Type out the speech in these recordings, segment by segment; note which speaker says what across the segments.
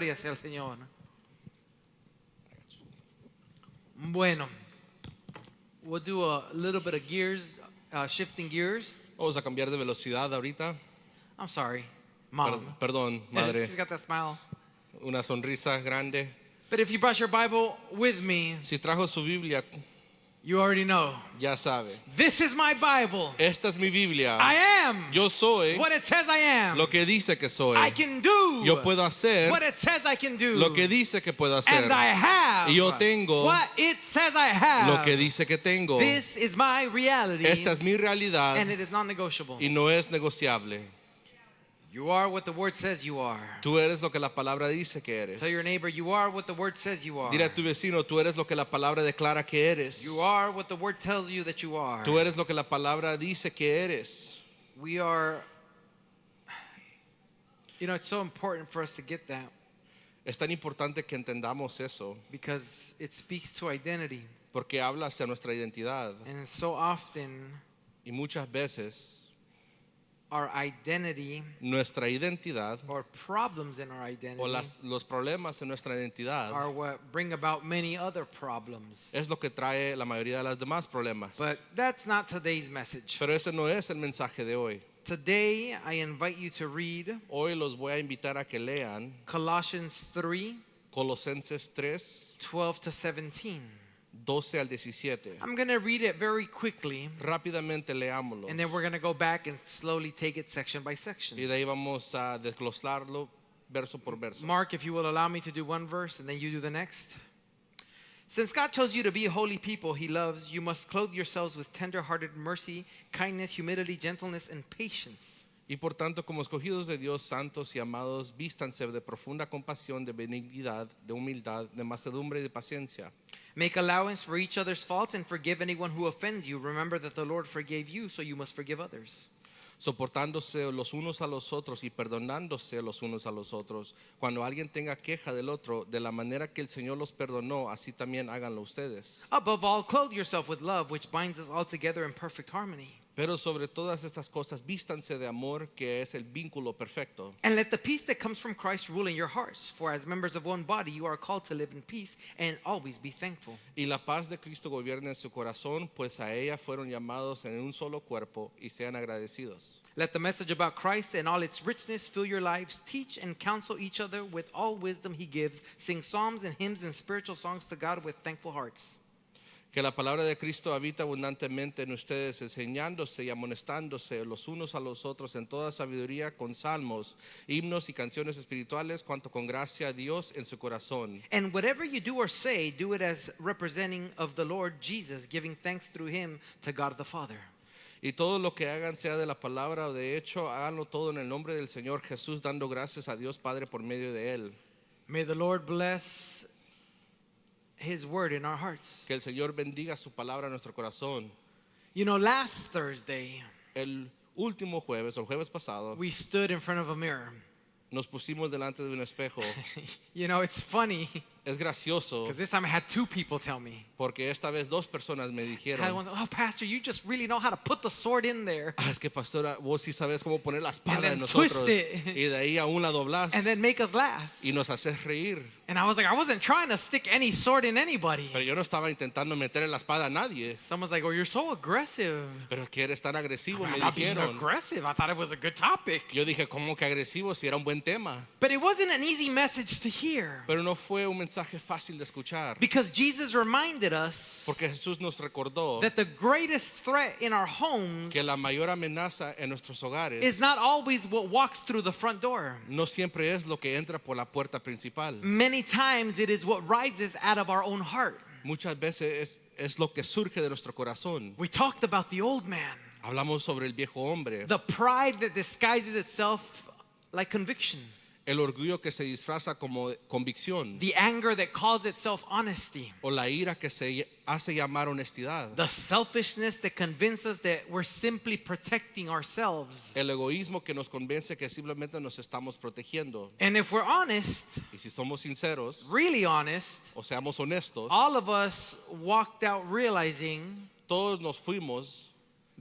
Speaker 1: Gloria sea al Señor. Bueno, we'll do a little bit of gears, shifting gears.
Speaker 2: Vamos a cambiar de velocidad ahorita.
Speaker 1: I'm sorry, Mom.
Speaker 2: Perdón, madre.
Speaker 1: She's got that smile.
Speaker 2: Una sonrisa grande.
Speaker 1: But if you brought your Bible with me,
Speaker 2: Si trajo su Biblia,
Speaker 1: you already know.
Speaker 2: ya sabe.
Speaker 1: This is my Bible.
Speaker 2: Esta es mi Biblia.
Speaker 1: I am
Speaker 2: Yo soy
Speaker 1: what it says I am.
Speaker 2: lo que dice que soy.
Speaker 1: I can do
Speaker 2: Yo puedo hacer
Speaker 1: what it says I can do.
Speaker 2: lo que dice que puedo hacer.
Speaker 1: And I have
Speaker 2: Y yo tengo
Speaker 1: what it says I have.
Speaker 2: lo que dice que tengo.
Speaker 1: This is my reality.
Speaker 2: Esta es mi realidad
Speaker 1: And it is non-negotiable.
Speaker 2: y no es negociable.
Speaker 1: You are what the word says you are.
Speaker 2: Tú eres lo que la palabra dice que eres.
Speaker 1: Tell your neighbor, you are what the word says you are.
Speaker 2: Dile a tu vecino, tú eres lo que la palabra declara que eres.
Speaker 1: You are what the word tells you that you are.
Speaker 2: Tú eres lo que la palabra dice que eres.
Speaker 1: We are, it's so important for us to get that
Speaker 2: Es tan importante que entendamos eso
Speaker 1: because it speaks to identity.
Speaker 2: porque habla hacia nuestra identidad
Speaker 1: And so often,
Speaker 2: y muchas veces
Speaker 1: our identity
Speaker 2: nuestra identidad
Speaker 1: or problems in our identity
Speaker 2: o los problemas en nuestra identidad
Speaker 1: are what bring about many other problems.
Speaker 2: es lo que trae la mayoría de los demás problemas.
Speaker 1: But that's not today's message.
Speaker 2: Pero ese no es el mensaje de hoy.
Speaker 1: Today, I invite you to read
Speaker 2: Hoy los voy a invitar a que lean
Speaker 1: Colossians 3,
Speaker 2: Colosenses 3,
Speaker 1: 12 to 17.
Speaker 2: 12 al 17.
Speaker 1: I'm going to read it very quickly,
Speaker 2: Rápidamente leámoslo.
Speaker 1: and then we're going to go back and slowly take it section by section.
Speaker 2: Y de ahí vamos a desglosarlo verso por verso.
Speaker 1: Mark, if you will allow me to do one verse, and then you do the next. Since God chose you to be a holy people He loves, you must clothe yourselves with tender-hearted mercy, kindness, humility, gentleness, and patience.
Speaker 2: Y por tanto, como escogidos de Dios, santos y amados, vístanse de profunda compasión, de benignidad, de humildad, de mansedumbre y de paciencia.
Speaker 1: Make allowance for each other's faults and forgive anyone who offends you. Remember that the Lord forgave you, so you must forgive others.
Speaker 2: Soportándose los unos a los otros y perdonándose los unos a los otros. Cuando alguien tenga queja del otro, de la manera que el Señor los perdonó, así también háganlo ustedes.
Speaker 1: Above all, clothe yourself with love, which binds us all together in perfect harmony.
Speaker 2: Pero sobre todas estas cosas, vístanse de amor, que es el vínculo perfecto.
Speaker 1: And let the peace that comes from Christ rule in your hearts. For as members of one body, you are called to live in peace and always be thankful.
Speaker 2: Y la paz de Cristo gobierne en su corazón, pues a ella fueron llamados en un solo cuerpo, y sean agradecidos.
Speaker 1: Let the message about Christ and all its richness fill your lives. Teach and counsel each other with all wisdom He gives. Sing psalms and hymns and spiritual songs to God with thankful hearts.
Speaker 2: Que la palabra de Cristo habita abundantemente en ustedes, enseñándose y amonestándose los unos a los otros en toda sabiduría, con salmos, himnos y canciones espirituales, cuanto con gracia a Dios en su corazón.
Speaker 1: And whatever you do or say, do it as representing of the Lord Jesus, giving thanks through Him to God the Father.
Speaker 2: Y todo lo que hagan, sea de la palabra o de hecho, háganlo todo en el nombre del Señor Jesús, dando gracias a Dios Padre por medio de Él.
Speaker 1: May the Lord bless His word in our hearts.
Speaker 2: Que el Señor bendiga su palabra en nuestro corazón.
Speaker 1: Last Thursday,
Speaker 2: El último jueves, o el jueves pasado,
Speaker 1: we stood in front of a mirror.
Speaker 2: nos pusimos delante de un espejo.
Speaker 1: It's funny,
Speaker 2: Es gracioso
Speaker 1: because this time I had two people tell me.
Speaker 2: porque esta vez dos personas me
Speaker 1: I had
Speaker 2: dijeron:
Speaker 1: one say, oh, Pastor, you just really know how to put the sword in there.
Speaker 2: es que pastora, vos sí sabes cómo poner la
Speaker 1: And
Speaker 2: espada
Speaker 1: then
Speaker 2: en nosotros,
Speaker 1: twist it.
Speaker 2: y de ahí aún la doblás
Speaker 1: And then make us laugh.
Speaker 2: y nos haces reír.
Speaker 1: And I was like, I wasn't trying to stick any sword in anybody.
Speaker 2: Pero yo no estaba intentando meter la espada a nadie.
Speaker 1: Someone's like, oh, you're so aggressive.
Speaker 2: Pero es que eres tan agresivo,
Speaker 1: I'm
Speaker 2: me
Speaker 1: not being
Speaker 2: dijeron.
Speaker 1: aggressive. I thought it was a good topic.
Speaker 2: Yo dije, ¿cómo que agresivo si era un buen tema?
Speaker 1: But it wasn't an easy message to hear.
Speaker 2: Pero no fue un mensaje fácil de escuchar,
Speaker 1: Because Jesus reminded us
Speaker 2: porque Jesús nos recordó
Speaker 1: that the greatest threat in our homes
Speaker 2: que la mayor amenaza en nuestros hogares
Speaker 1: is not always what walks through the front door.
Speaker 2: no siempre es lo que entra por la puerta principal.
Speaker 1: Many times it is what rises out of our own heart.
Speaker 2: Muchas veces es lo que surge de nuestro corazón.
Speaker 1: We talked about the old man,
Speaker 2: Hablamos sobre el viejo hombre,
Speaker 1: the pride that disguises itself like conviction,
Speaker 2: el orgullo que se disfraza como convicción,
Speaker 1: the anger that calls itself honesty,
Speaker 2: o la ira que se hace llamar honestidad,
Speaker 1: the selfishness that convinces us that we're simply protecting ourselves.
Speaker 2: el egoísmo que nos convence que simplemente nos estamos protegiendo.
Speaker 1: And if we're honest,
Speaker 2: Y si somos sinceros
Speaker 1: really honest,
Speaker 2: o seamos honestos,
Speaker 1: all of us walked out realizing
Speaker 2: todos nos fuimos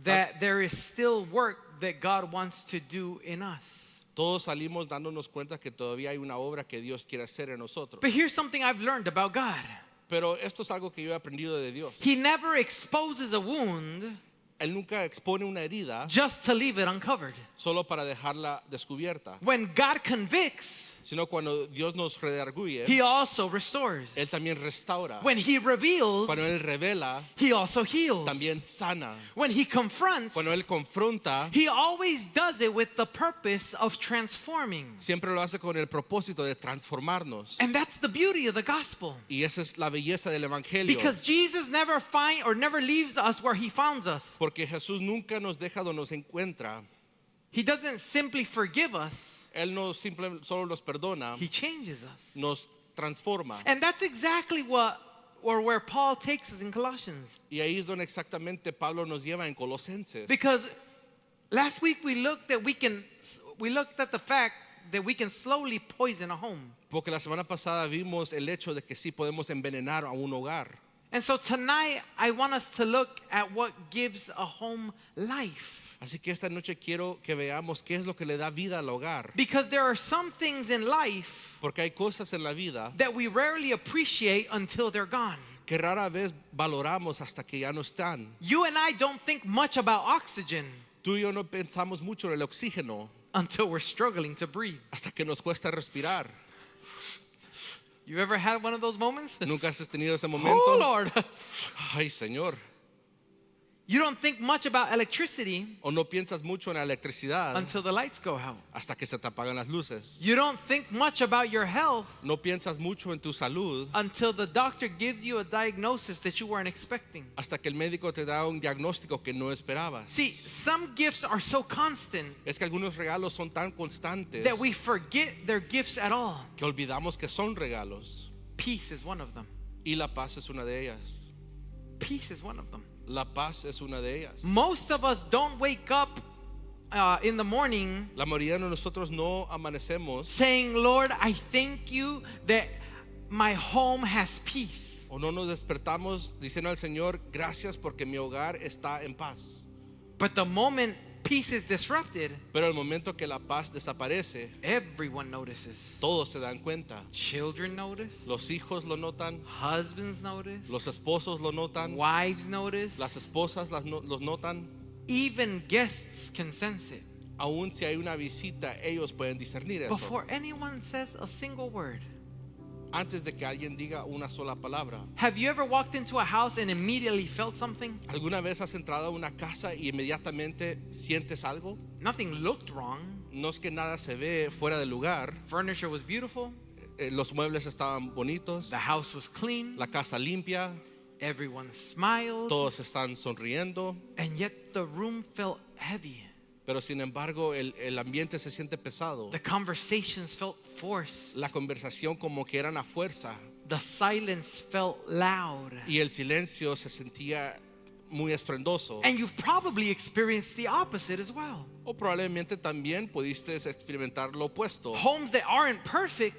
Speaker 1: that there is still work that God wants to do in us.
Speaker 2: Todos salimos dándonos cuenta que todavía hay una obra que Dios quiere hacer en nosotros.
Speaker 1: But here's something I've learned about God.
Speaker 2: Pero esto es algo que yo he aprendido de Dios.
Speaker 1: He never exposes a wound
Speaker 2: Él nunca expone una herida
Speaker 1: just to leave it uncovered.
Speaker 2: solo para dejarla descubierta,
Speaker 1: When God convicts,
Speaker 2: sino cuando Dios nos redarguye,
Speaker 1: He also restores.
Speaker 2: Él también restaura.
Speaker 1: When He reveals,
Speaker 2: Cuando Él revela,
Speaker 1: He also heals.
Speaker 2: también sana.
Speaker 1: When He confronts,
Speaker 2: Cuando Él confronta,
Speaker 1: He always does it with the purpose of transforming.
Speaker 2: siempre lo hace con el propósito de transformarnos.
Speaker 1: And that's the beauty of the gospel.
Speaker 2: Y esa es la belleza del Evangelio.
Speaker 1: Because Jesus never never leaves us where He found us.
Speaker 2: Porque Jesús nunca nos deja donde nos encuentra.
Speaker 1: He doesn't simply forgive us,
Speaker 2: Él no simplemente solo nos perdona,
Speaker 1: He changes us.
Speaker 2: nos transforma.
Speaker 1: And that's exactly where Paul takes us in Colossians.
Speaker 2: Y ahí es donde exactamente Pablo nos lleva en Colosenses.
Speaker 1: Because last week we looked at the fact that we can slowly poison a home.
Speaker 2: Porque la semana pasada vimos el hecho de que sí podemos envenenar a un hogar.
Speaker 1: And so tonight I want us to look at what gives a home life.
Speaker 2: Así que esta noche quiero que veamos qué es lo que le da vida al hogar.
Speaker 1: Because there are some things in life
Speaker 2: Porque hay cosas en la vida
Speaker 1: that we rarely appreciate until they're gone.
Speaker 2: que rara vez valoramos hasta que ya no están.
Speaker 1: You and I don't think much about oxygen
Speaker 2: Tú y yo no pensamos mucho en el oxígeno
Speaker 1: until we're struggling to breathe.
Speaker 2: hasta que nos cuesta respirar.
Speaker 1: You ever had one of those moments?
Speaker 2: ¿Nunca has tenido ese
Speaker 1: Oh
Speaker 2: momento?
Speaker 1: Lord.
Speaker 2: Ay, Señor.
Speaker 1: You don't think much about electricity
Speaker 2: O no piensas mucho en la electricidad
Speaker 1: until the lights go out.
Speaker 2: hasta que se te apagan las luces.
Speaker 1: You don't think much about your health
Speaker 2: No piensas mucho en tu salud
Speaker 1: until the doctor gives you a diagnosis that you weren't expecting.
Speaker 2: hasta que el médico te da un diagnóstico que no esperabas.
Speaker 1: See, some gifts are so constant
Speaker 2: Es que algunos regalos son tan constantes
Speaker 1: that we forget they're gifts at all.
Speaker 2: que olvidamos que son regalos.
Speaker 1: Peace is one of them.
Speaker 2: Y la paz es una de ellas.
Speaker 1: Peace is one of them.
Speaker 2: La paz es una de ellas.
Speaker 1: Most of us don't wake up in the morning
Speaker 2: La mayoría de nosotros no amanecemos
Speaker 1: saying, Lord, I thank you that my home has peace.
Speaker 2: o no nos despertamos diciendo al Señor, gracias porque mi hogar está en paz.
Speaker 1: But the moment peace is disrupted,
Speaker 2: Pero el momento que la paz desaparece,
Speaker 1: everyone notices.
Speaker 2: todos se dan cuenta.
Speaker 1: Children notice,
Speaker 2: Los hijos lo notan,
Speaker 1: husbands notice,
Speaker 2: los esposos lo notan,
Speaker 1: wives notice,
Speaker 2: las esposas los notan.
Speaker 1: even guests can sense it.
Speaker 2: Aún si hay una visita, ellos pueden discernir eso.
Speaker 1: Before anyone says a single word.
Speaker 2: Antes de que alguien diga una sola palabra.
Speaker 1: Have you ever walked into a house and immediately felt something?
Speaker 2: ¿Alguna vez has entrado a una casa y inmediatamente sientes algo?
Speaker 1: Nothing looked wrong.
Speaker 2: No es que nada se ve fuera de lugar.
Speaker 1: Furniture was beautiful.
Speaker 2: Los muebles estaban bonitos,
Speaker 1: The house was clean.
Speaker 2: la casa limpia,
Speaker 1: Everyone smiled.
Speaker 2: todos están sonriendo,
Speaker 1: And yet the room felt heavy.
Speaker 2: pero sin embargo el ambiente se siente pesado.
Speaker 1: The conversations felt forced.
Speaker 2: La conversación como que eran a fuerza
Speaker 1: The silence felt loud.
Speaker 2: y el silencio se sentía muy estruendoso.
Speaker 1: And you've probably experienced the opposite as well.
Speaker 2: O probablemente también pudiste experimentar lo opuesto.
Speaker 1: Homes that aren't perfect,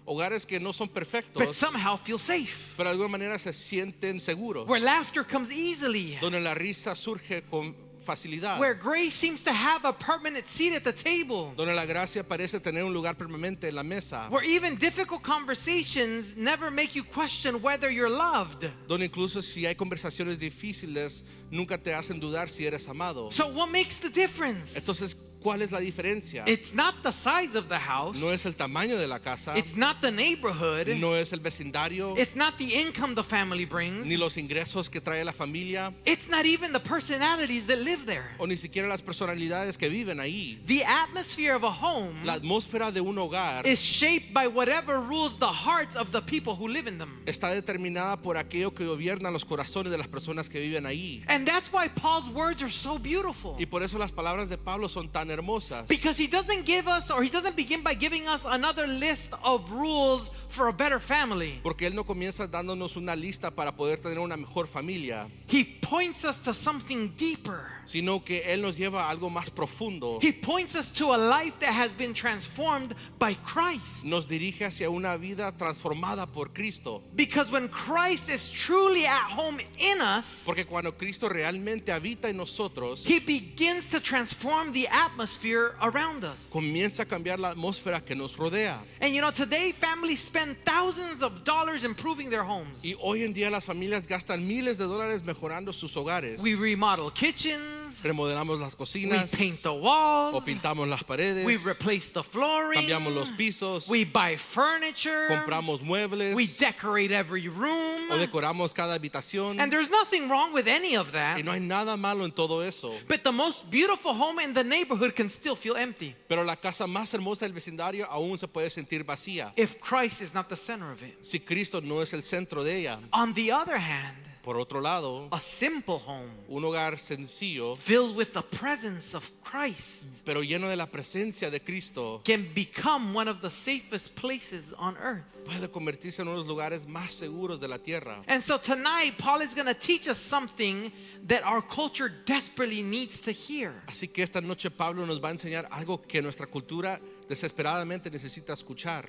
Speaker 2: Hogares que no son
Speaker 1: but
Speaker 2: perfectos,
Speaker 1: somehow feel safe.
Speaker 2: pero de alguna manera se sienten seguros.
Speaker 1: Where laughter comes easily.
Speaker 2: Donde la risa surge con facilidad.
Speaker 1: Where grace seems to have a permanent seat at the table.
Speaker 2: Donde la gracia parece tener un lugar permanente en la mesa.
Speaker 1: Where even difficult conversations never make you question whether you're loved.
Speaker 2: Donde incluso si hay conversaciones difíciles, nunca te hacen dudar si eres amado.
Speaker 1: So what makes the difference?
Speaker 2: Entonces, ¿cuál es la diferencia?
Speaker 1: It's not the size of the house.
Speaker 2: No es el tamaño de la casa,
Speaker 1: It's not the neighborhood.
Speaker 2: no es el vecindario,
Speaker 1: It's not the income the family brings.
Speaker 2: ni los ingresos que trae la familia,
Speaker 1: It's not even the personalities that live there.
Speaker 2: o ni siquiera las personalidades que viven ahí.
Speaker 1: The atmosphere of a home
Speaker 2: La atmósfera de un hogar
Speaker 1: is shaped by whatever rules the hearts of the people who live in them.
Speaker 2: está determinada por aquello que gobierna los corazones de las personas que viven ahí.
Speaker 1: And that's why Paul's words are so beautiful.
Speaker 2: Y por eso las palabras de Pablo son tan hermosas.
Speaker 1: Because he doesn't give us, or he doesn't begin by giving us another list of rules for a better family.
Speaker 2: Porque Él no comienza dándonos una lista para poder tener una mejor familia,
Speaker 1: He points us to something deeper.
Speaker 2: sino que Él nos lleva a algo más profundo.
Speaker 1: He points us to a life that has been transformed by Christ.
Speaker 2: Nos dirige hacia una vida transformada por Cristo.
Speaker 1: Because when Christ is truly at home in us,
Speaker 2: Porque cuando Cristo realmente habita en nosotros,
Speaker 1: He begins to transform the atmosphere around us.
Speaker 2: comienza a cambiar la atmósfera que nos rodea.
Speaker 1: And you know, today families spend thousands of dollars improving their homes.
Speaker 2: Y hoy en día las familias gastan miles de dólares mejorando sus hogares.
Speaker 1: We remodel kitchens,
Speaker 2: Remodelamos las
Speaker 1: we
Speaker 2: cocinas,
Speaker 1: paint the
Speaker 2: o
Speaker 1: walls,
Speaker 2: pintamos las paredes,
Speaker 1: we replace the flooring,
Speaker 2: cambiamos los pisos,
Speaker 1: we buy furniture,
Speaker 2: compramos muebles,
Speaker 1: we decorate every room.
Speaker 2: o decoramos cada habitación.
Speaker 1: And there's nothing wrong with any of
Speaker 2: Y
Speaker 1: that.
Speaker 2: no hay nada malo en todo eso.
Speaker 1: But the most beautiful home in the neighborhood can still feel empty
Speaker 2: Pero la casa más hermosa del vecindario aún se puede sentir vacía
Speaker 1: if Christ is not the center of it.
Speaker 2: si Cristo no es el centro de ella.
Speaker 1: On the other hand,
Speaker 2: Por otro lado,
Speaker 1: a simple home
Speaker 2: un hogar sencillo,
Speaker 1: filled with the presence of Christ
Speaker 2: pero lleno de la presencia de Cristo,
Speaker 1: can become one of the safest places on earth.
Speaker 2: puede convertirse en uno de los lugares más seguros de la tierra.
Speaker 1: And so tonight, Paul is going to teach us something that our culture desperately needs to hear.
Speaker 2: Así que esta noche Pablo nos va a enseñar algo que nuestra cultura desesperadamente necesita escuchar.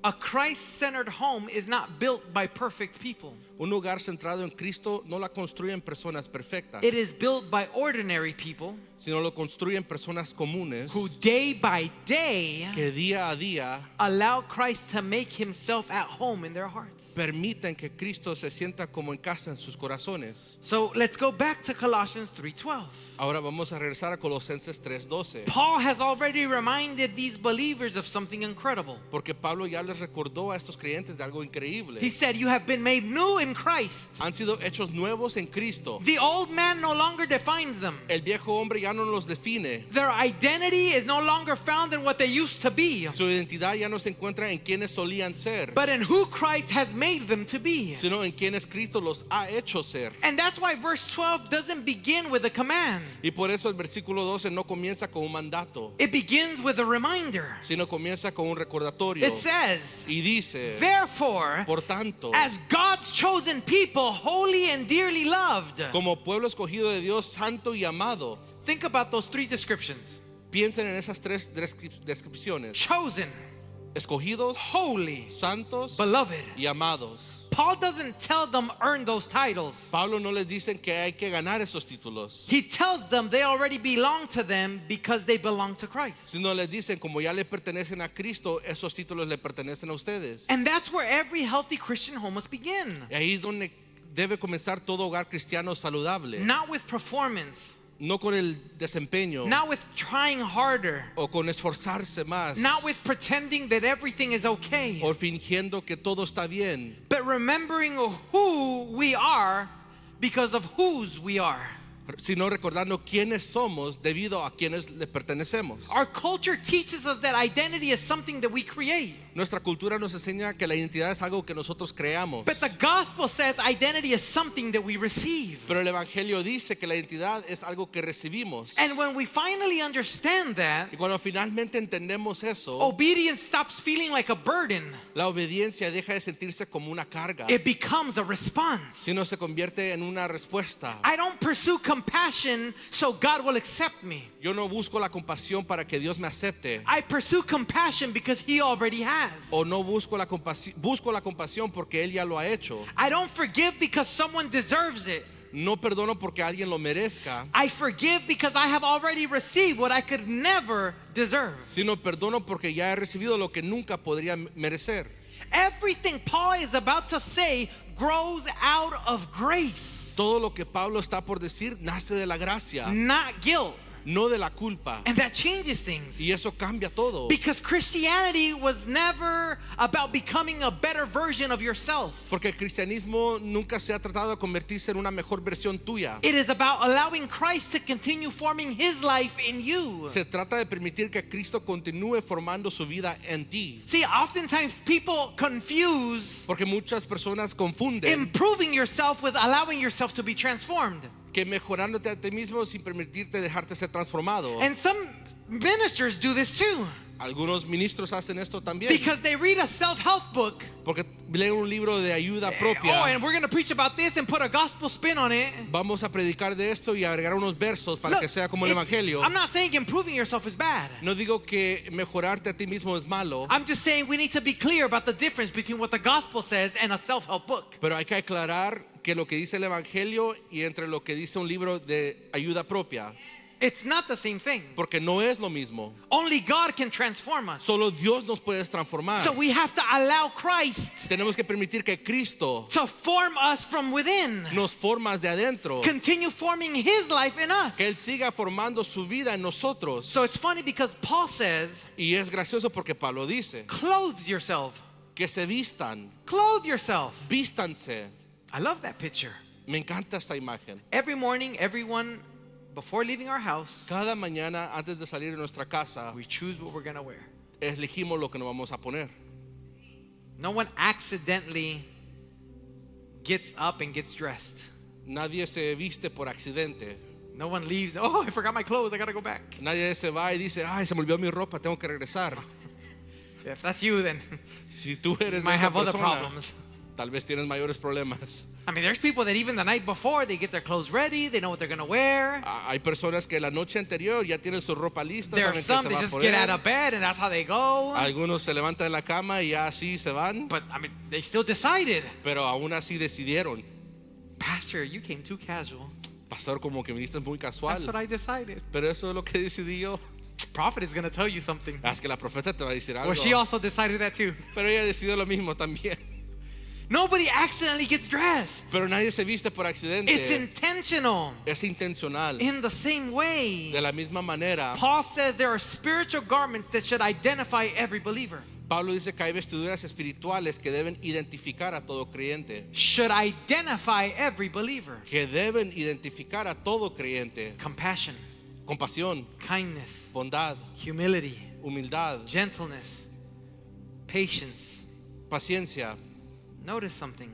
Speaker 1: A Christ-centered home is not built by perfect people.
Speaker 2: Un hogar centrado en Cristo no la construyen personas perfectas,
Speaker 1: It is built by ordinary people
Speaker 2: sino lo construyen personas comunes
Speaker 1: who day by day
Speaker 2: que día a día
Speaker 1: allow Christ to make himself at home in their hearts.
Speaker 2: permiten que Cristo se sienta como en casa en sus corazones.
Speaker 1: So let's go back to Colossians 3:12.
Speaker 2: Ahora vamos a regresar a Colosenses 3:12,
Speaker 1: Paul has already reminded these believers of something incredible.
Speaker 2: porque Pablo ya les recordó a estos creyentes de algo increíble.
Speaker 1: He said, "You have been made new in Christ.
Speaker 2: Han sido hechos nuevos en Cristo.
Speaker 1: The old man no longer defines them.
Speaker 2: El viejo hombre ya no los define.
Speaker 1: Their identity is no longer found in what they used to be,
Speaker 2: Su identidad ya no se encuentra en quienes solían ser,
Speaker 1: but in who Christ has made them to be."
Speaker 2: sino en quienes Cristo los ha hecho ser.
Speaker 1: And that's why verse 12 doesn't begin with a command.
Speaker 2: Y por eso el versículo 12 no comienza con un mandato,
Speaker 1: It begins with a reminder.
Speaker 2: sino comienza con un recordatorio.
Speaker 1: It says,
Speaker 2: Y dice,
Speaker 1: "Therefore,
Speaker 2: por tanto,
Speaker 1: as God's chosen people, holy and dearly loved."
Speaker 2: como pueblo escogido de Dios, santo y amado,
Speaker 1: Think about those three descriptions.
Speaker 2: piensen en esas tres descripciones:
Speaker 1: Chosen,
Speaker 2: escogidos,
Speaker 1: holy,
Speaker 2: santos
Speaker 1: beloved.
Speaker 2: y amados.
Speaker 1: Paul doesn't tell them earn those titles.
Speaker 2: Pablo no les dice que hay que ganar esos títulos,
Speaker 1: He tells them they already belong to them because they belong to Christ.
Speaker 2: sino les dicen como ya le pertenecen a Cristo, esos títulos le pertenecen a ustedes.
Speaker 1: And that's where every healthy Christian home must begin.
Speaker 2: Y ahí es donde debe comenzar todo hogar cristiano saludable,
Speaker 1: Not with performance,
Speaker 2: no con el desempeño
Speaker 1: not with trying harder,
Speaker 2: o con esforzarse más
Speaker 1: not with pretending that everything is okay,
Speaker 2: o fingiendo que todo está bien,
Speaker 1: but remembering who we are because of whose we are.
Speaker 2: sino recordando quiénes somos debido a quienes le pertenecemos.
Speaker 1: Our culture teaches us that identity is something that we create.
Speaker 2: Nuestra cultura nos enseña que la identidad es algo que nosotros creamos,
Speaker 1: But the gospel says identity is something that we receive.
Speaker 2: pero el evangelio dice que la identidad es algo que recibimos.
Speaker 1: And when we finally understand that,
Speaker 2: Y cuando finalmente entendemos eso,
Speaker 1: obedience stops feeling like a burden.
Speaker 2: la obediencia deja de sentirse como una carga,
Speaker 1: It becomes a response.
Speaker 2: sino se convierte en una respuesta.
Speaker 1: I don't pursue compassion so God will accept me.
Speaker 2: Yo no busco la compasión para que Dios me acepte,
Speaker 1: I pursue compassion because He already has.
Speaker 2: o no busco la compasión porque Él ya lo ha hecho.
Speaker 1: I don't forgive because someone deserves it.
Speaker 2: No perdono porque alguien lo merezca,
Speaker 1: I forgive because I have already received what I could never deserve.
Speaker 2: sino perdono porque ya he recibido lo que nunca podría merecer.
Speaker 1: Everything Paul is about to say grows out of grace,
Speaker 2: Todo lo que Pablo está por decir nace de la gracia,
Speaker 1: not guilt.
Speaker 2: no de la culpa.
Speaker 1: And that changes things.
Speaker 2: Y eso cambia todo.
Speaker 1: Because Christianity was never about becoming a better version of yourself.
Speaker 2: Porque el cristianismo nunca se ha tratado de convertirse en una mejor versión tuya.
Speaker 1: It is about allowing Christ to continue forming His life in you.
Speaker 2: Se trata de permitir que Cristo continúe formando su vida en ti.
Speaker 1: See, oftentimes people confuse
Speaker 2: Porque muchas personas confunden
Speaker 1: improving yourself with allowing yourself to be transformed.
Speaker 2: que mejorándote a ti mismo sin permitirte dejarte ser transformado.
Speaker 1: And some ministers do this too.
Speaker 2: Algunos ministros hacen esto también.
Speaker 1: Because they read a self-help book
Speaker 2: Porque leen un libro de ayuda
Speaker 1: Oh,
Speaker 2: propia.
Speaker 1: and we're going to preach about this and put a gospel spin on it.
Speaker 2: Vamos a predicar de esto y agregar unos versos para
Speaker 1: Look,
Speaker 2: que sea como el evangelio.
Speaker 1: I'm not saying improving yourself is bad.
Speaker 2: No digo que mejorarte a ti mismo es malo,
Speaker 1: I'm just saying we need to be clear about the difference between what the gospel says and a self-help book.
Speaker 2: pero hay que aclarar que lo que dice el evangelio y entre lo que dice un libro de ayuda propia,
Speaker 1: It's not the same thing.
Speaker 2: porque no es lo mismo.
Speaker 1: Only God can transform us.
Speaker 2: Solo Dios nos puede transformar.
Speaker 1: So we have to allow Christ
Speaker 2: Tenemos que permitir que Cristo
Speaker 1: to form us from within.
Speaker 2: nos forma de adentro,
Speaker 1: Continue forming his life in us.
Speaker 2: que Él siga formando su vida en nosotros.
Speaker 1: So it's funny because Paul says,
Speaker 2: Y es gracioso porque Pablo dice
Speaker 1: clothe yourself.
Speaker 2: que se vistan,
Speaker 1: Clothe yourself.
Speaker 2: vístanse.
Speaker 1: I love that picture.
Speaker 2: Me encanta esta imagen.
Speaker 1: Every morning, everyone, before leaving our house,
Speaker 2: Cada mañana antes de salir de nuestra casa,
Speaker 1: we choose what we're going to wear.
Speaker 2: elegimos lo que nos vamos a poner.
Speaker 1: No one accidentally gets up and gets dressed.
Speaker 2: Nadie se viste por accidente.
Speaker 1: No one leaves, oh, I forgot my clothes, I got to go back.
Speaker 2: Nadie se va y dice, ay, se me olvidó mi ropa, tengo que regresar.
Speaker 1: If that's you, then
Speaker 2: Si tú eres
Speaker 1: you
Speaker 2: de
Speaker 1: might
Speaker 2: esa
Speaker 1: have other
Speaker 2: persona,
Speaker 1: problems.
Speaker 2: tal vez tienes mayores problemas.
Speaker 1: I mean, there's people that even the night before, they get their clothes ready, they know what they're going to wear.
Speaker 2: Hay personas que la noche anterior ya tienen su ropa lista,
Speaker 1: There are
Speaker 2: saben que
Speaker 1: some
Speaker 2: se
Speaker 1: that
Speaker 2: va a
Speaker 1: just get out
Speaker 2: poner.
Speaker 1: of bed and that's how they go.
Speaker 2: Algunos se levantan de la cama y ya así se van,
Speaker 1: But I mean, they still decided.
Speaker 2: pero aún así decidieron.
Speaker 1: Pastor, you came too casual.
Speaker 2: Pastor, como que viniste muy
Speaker 1: That's what
Speaker 2: casual.
Speaker 1: I decided.
Speaker 2: Pero eso es lo que decidí yo.
Speaker 1: Prophet is going to tell you something.
Speaker 2: Es que la profeta te va a decir
Speaker 1: Well,
Speaker 2: algo.
Speaker 1: she also decided that too.
Speaker 2: Pero ella decidió lo mismo también.
Speaker 1: Nobody accidentally gets dressed.
Speaker 2: Pero nadie se viste por
Speaker 1: It's
Speaker 2: accidente.
Speaker 1: intentional.
Speaker 2: Es intencional.
Speaker 1: In the same way,
Speaker 2: De la misma manera,
Speaker 1: Paul says there are spiritual garments that should identify every believer.
Speaker 2: Pablo dice que hay vestiduras espirituales que deben identificar a todo creyente.
Speaker 1: Should identify every believer.
Speaker 2: Que deben identificar a todo creyente.
Speaker 1: Compassion,
Speaker 2: Compasión,
Speaker 1: kindness,
Speaker 2: bondad,
Speaker 1: humility,
Speaker 2: humildad,
Speaker 1: gentleness, patience.
Speaker 2: paciencia.
Speaker 1: Notice something.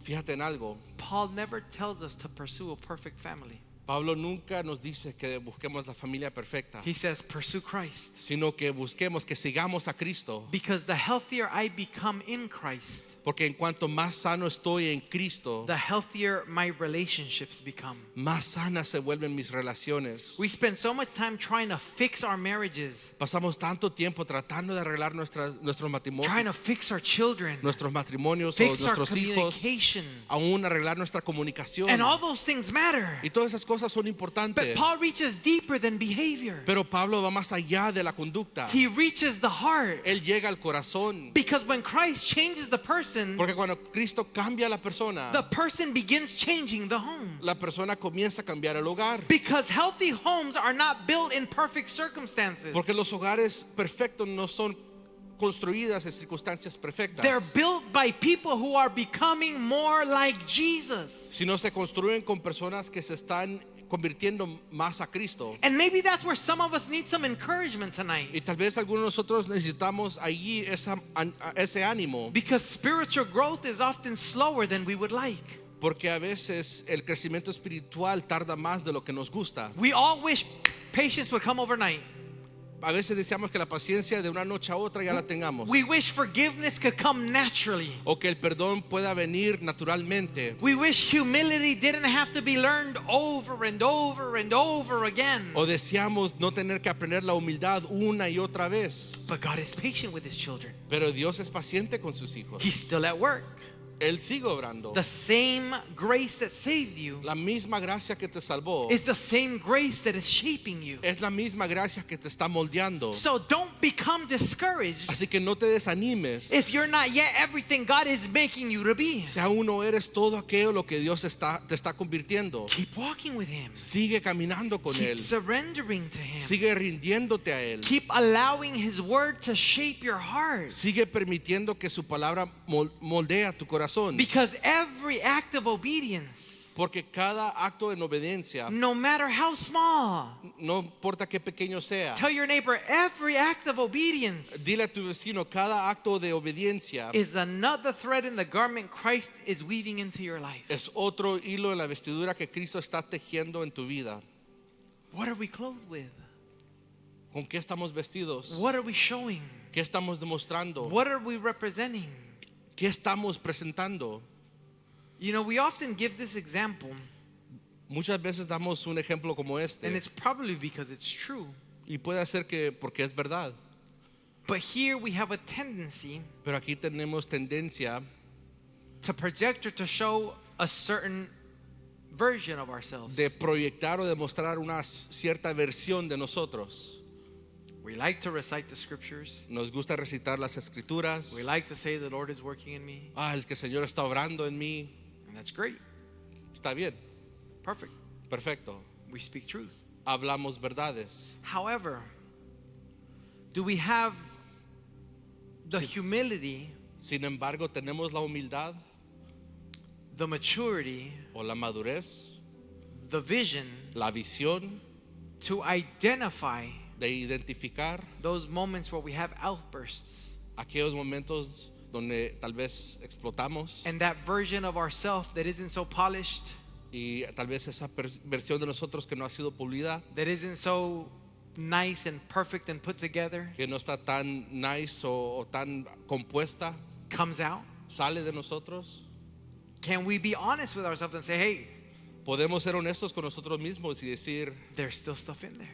Speaker 2: Fíjate en algo.
Speaker 1: Paul never tells us to pursue a perfect family.
Speaker 2: Pablo nunca nos dice que busquemos la familia perfecta,
Speaker 1: He says pursue Christ.
Speaker 2: sino que busquemos, que sigamos a Cristo.
Speaker 1: Because the healthier I become in Christ,
Speaker 2: Porque en cuanto más sano estoy en Cristo,
Speaker 1: the healthier my relationships become.
Speaker 2: más sanas se vuelven mis relaciones.
Speaker 1: We spend so much time trying to fix our marriages,
Speaker 2: Pasamos tanto tiempo tratando de arreglar nuestros
Speaker 1: trying
Speaker 2: matrimonios,
Speaker 1: to fix our children,
Speaker 2: nuestros matrimonios o
Speaker 1: fix our
Speaker 2: nuestros hijos,
Speaker 1: communication.
Speaker 2: aún arreglar nuestra comunicación.
Speaker 1: And all those things matter.
Speaker 2: Y todas esas cosas son
Speaker 1: But
Speaker 2: importantes.
Speaker 1: Paul reaches deeper than behavior.
Speaker 2: Pero Pablo va más allá de la conducta.
Speaker 1: He reaches the heart.
Speaker 2: Él llega al corazón.
Speaker 1: Because when Christ changes the person,
Speaker 2: Porque cuando Cristo cambia a la persona,
Speaker 1: the person begins changing the home.
Speaker 2: la persona comienza a cambiar el hogar.
Speaker 1: Because healthy homes are not built in perfect circumstances.
Speaker 2: Porque los hogares perfectos no son construidas en circunstancias perfectas,
Speaker 1: They're built by people who are becoming more like Jesus.
Speaker 2: sino se construyen con personas que se están convirtiendo más a Cristo.
Speaker 1: And maybe that's where some of us need some encouragement tonight.
Speaker 2: Y tal vez algunos de nosotros necesitamos allí ese ánimo,
Speaker 1: Because spiritual growth is often slower than we would like.
Speaker 2: porque a veces el crecimiento espiritual tarda más de lo que nos gusta.
Speaker 1: We all wish patience would come overnight.
Speaker 2: A veces deseamos que la paciencia de una noche a otra ya la tengamos,
Speaker 1: We wish forgiveness could come naturally.
Speaker 2: o que el perdón pueda venir naturalmente,
Speaker 1: We wish humility didn't have to be learned over and over and over again.
Speaker 2: o deseamos no tener que aprender la humildad una y otra vez.
Speaker 1: But God is patient with his children.
Speaker 2: Pero Dios es paciente con sus hijos.
Speaker 1: He's still at work.
Speaker 2: Él sigue obrando.
Speaker 1: The same grace that saved you
Speaker 2: La misma gracia que te salvó
Speaker 1: is the same grace that is shaping you.
Speaker 2: es la misma gracia que te está moldeando.
Speaker 1: So don't become discouraged
Speaker 2: Así que no te desanimes
Speaker 1: if you're not yet everything God is making you to be.
Speaker 2: si aún no eres todo aquello lo que Dios te está convirtiendo.
Speaker 1: Keep walking with him.
Speaker 2: Sigue caminando con
Speaker 1: Keep
Speaker 2: Él.
Speaker 1: surrendering to him.
Speaker 2: Sigue rindiéndote a Él.
Speaker 1: Keep allowing his word to shape your heart.
Speaker 2: Sigue permitiendo que su palabra moldea tu corazón.
Speaker 1: Because every act of obedience,
Speaker 2: Porque cada acto en obediencia,
Speaker 1: no matter how small,
Speaker 2: no importa qué pequeño sea,
Speaker 1: tell your neighbor, every act of obedience
Speaker 2: dile a tu vecino, cada acto de obediencia
Speaker 1: is another thread in the garment Christ is weaving into your life.
Speaker 2: es otro hilo en la vestidura que Cristo está tejiendo en tu vida.
Speaker 1: What are we clothed with?
Speaker 2: ¿Con qué estamos vestidos?
Speaker 1: What are we showing?
Speaker 2: ¿Qué estamos demostrando?
Speaker 1: What are we representing?
Speaker 2: ¿Qué estamos presentando?
Speaker 1: You know, we often give this example,
Speaker 2: Muchas veces damos un ejemplo como
Speaker 1: and
Speaker 2: este
Speaker 1: it's probably because it's true.
Speaker 2: y puede ser que porque es verdad,
Speaker 1: But here we have a tendency
Speaker 2: pero aquí tenemos tendencia
Speaker 1: to project or to show a certain version of ourselves.
Speaker 2: de proyectar o demostrar una cierta versión de nosotros.
Speaker 1: We like to recite the scriptures.
Speaker 2: Nos gusta recitar las escrituras.
Speaker 1: We like to say the Lord is working in me.
Speaker 2: Es que el Señor está obrando en mí.
Speaker 1: And that's great.
Speaker 2: Está bien,
Speaker 1: Perfect.
Speaker 2: perfecto.
Speaker 1: We speak truth.
Speaker 2: Hablamos verdades.
Speaker 1: However, do we have the humility,
Speaker 2: Sin embargo, tenemos la humildad
Speaker 1: the maturity,
Speaker 2: o la madurez,
Speaker 1: the vision
Speaker 2: la visión
Speaker 1: to identify
Speaker 2: de identificar
Speaker 1: those moments where we have outbursts
Speaker 2: aquellos momentos donde tal vez explotamos
Speaker 1: and that version of ourselves that isn't so polished,
Speaker 2: y tal vez esa versión de nosotros que no ha sido pulida,
Speaker 1: that isn't so nice and perfect and put together,
Speaker 2: que no está tan nice o tan compuesta,
Speaker 1: comes out?
Speaker 2: sale de nosotros.
Speaker 1: Can we be honest with ourselves and say, hey,
Speaker 2: Podemos ser honestos con nosotros mismos y decir,
Speaker 1: there's still stuff in there?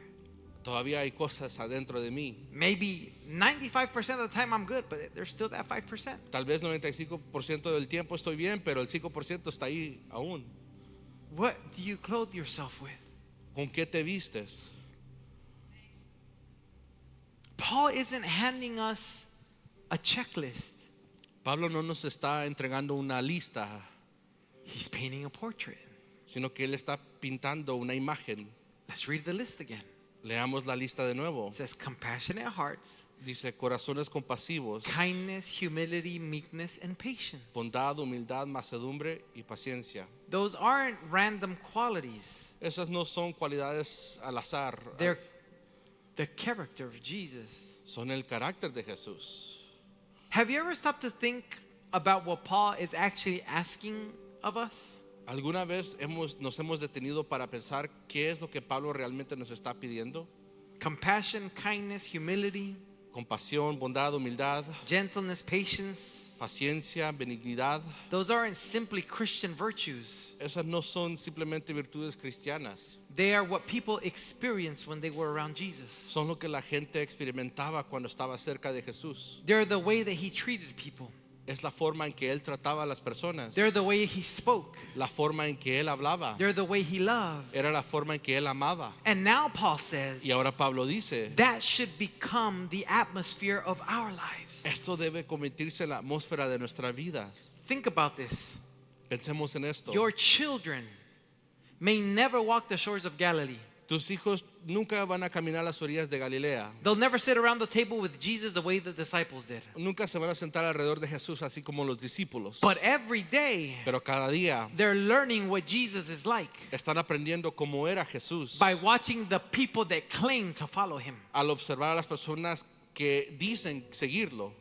Speaker 2: todavía hay cosas adentro de mí.
Speaker 1: Maybe 95% of the time I'm good, but there's still that 5%.
Speaker 2: Tal vez 95% del tiempo estoy bien, pero el 5% está ahí aún.
Speaker 1: What do you clothe yourself with?
Speaker 2: ¿Con qué te vistes?
Speaker 1: Paul isn't handing us a checklist.
Speaker 2: Pablo no nos está entregando una lista,
Speaker 1: He's painting a portrait.
Speaker 2: sino que él está pintando una imagen.
Speaker 1: Let's read the list again.
Speaker 2: Leamos la lista de nuevo.
Speaker 1: It says compassionate hearts,
Speaker 2: Dice corazones compasivos,
Speaker 1: kindness, humility, meekness, and patience.
Speaker 2: bondad, humildad, mansedumbre y paciencia.
Speaker 1: Those aren't random qualities.
Speaker 2: Esas no son cualidades al azar,
Speaker 1: They're the character of Jesus.
Speaker 2: son el carácter de Jesús.
Speaker 1: Have you ever stopped to think about what Paul is actually asking of us?
Speaker 2: ¿Alguna vez nos hemos detenido para pensar qué es lo que Pablo realmente nos está pidiendo?
Speaker 1: Compassion, kindness, humility,
Speaker 2: Compasión, bondad, humildad,
Speaker 1: gentleness, patience.
Speaker 2: paciencia, benignidad.
Speaker 1: Those aren't simply Christian virtues.
Speaker 2: Esas no son simplemente virtudes cristianas.
Speaker 1: They are what people experienced when they were around Jesus.
Speaker 2: Son lo que la gente experimentaba cuando estaba cerca de Jesús.
Speaker 1: They're the way that he treated people.
Speaker 2: Es la forma en que él trataba a las personas.
Speaker 1: They're the way he spoke.
Speaker 2: La forma en que él hablaba.
Speaker 1: They're the way he loved.
Speaker 2: Era la forma en que él amaba.
Speaker 1: And now Paul says
Speaker 2: Y ahora Pablo dice,
Speaker 1: that should become the atmosphere of our lives.
Speaker 2: esto debe convertirse en la atmósfera de nuestras vidas.
Speaker 1: Think about this.
Speaker 2: Pensemos en esto.
Speaker 1: Your children may never walk the shores of Galilee.
Speaker 2: Tus hijos nunca van a caminar las orillas de Galilea.
Speaker 1: They'll never sit around the table with Jesus the way the disciples did.
Speaker 2: Nunca se van a sentar alrededor de Jesús así como los discípulos.
Speaker 1: But every day
Speaker 2: Pero cada día
Speaker 1: they're learning what Jesus is like
Speaker 2: están aprendiendo cómo era Jesús
Speaker 1: by watching the people that claim to follow him.
Speaker 2: al observar a las personas que dicen seguirlo.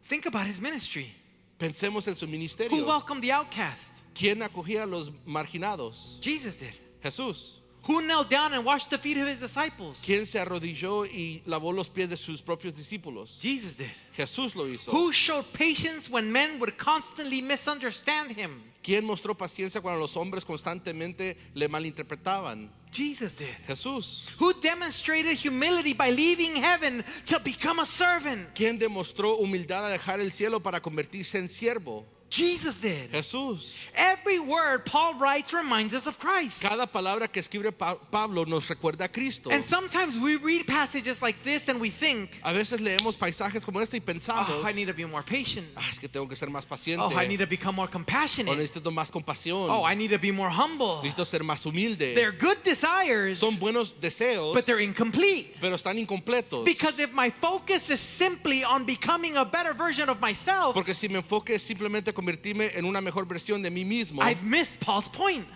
Speaker 1: Think about his ministry.
Speaker 2: Pensemos en su
Speaker 1: Who
Speaker 2: ministerio.
Speaker 1: welcomed the outcast?
Speaker 2: ¿Quién acogía a los marginados?
Speaker 1: Jesus did.
Speaker 2: Jesús.
Speaker 1: Who knelt down and washed the feet of his disciples?
Speaker 2: ¿Quién se arrodilló y lavó los pies de sus propios discípulos?
Speaker 1: Jesus did.
Speaker 2: Jesús lo hizo.
Speaker 1: Who showed patience when men would constantly misunderstand him?
Speaker 2: ¿Quién mostró paciencia cuando los hombres constantemente le malinterpretaban?
Speaker 1: Jesus did.
Speaker 2: Jesús.
Speaker 1: Who demonstrated humility by leaving heaven to become a servant?
Speaker 2: ¿Quién demostró humildad a dejar el cielo para convertirse en siervo?
Speaker 1: Jesus did.
Speaker 2: Jesús.
Speaker 1: Every word Paul writes reminds us of Christ.
Speaker 2: Cada palabra que escribe Pablo nos recuerda a Cristo.
Speaker 1: And sometimes we read passages like this and we think,
Speaker 2: A veces leemos paisajes como este y pensamos,
Speaker 1: oh, I need to be more patient.
Speaker 2: es que tengo que ser más paciente.
Speaker 1: Oh, I need to become more
Speaker 2: O
Speaker 1: compassionate.
Speaker 2: necesito más compasión.
Speaker 1: Oh, I need to be more humble.
Speaker 2: Necesito ser más humilde.
Speaker 1: They're good desires,
Speaker 2: Son buenos deseos,
Speaker 1: but they're incomplete.
Speaker 2: pero están incompletos.
Speaker 1: Because if my focus is simply on becoming a better version of myself,
Speaker 2: Porque si mi enfoque es simplemente convertirme en una mejor versión de mí mismo,
Speaker 1: I've missed Paul's point.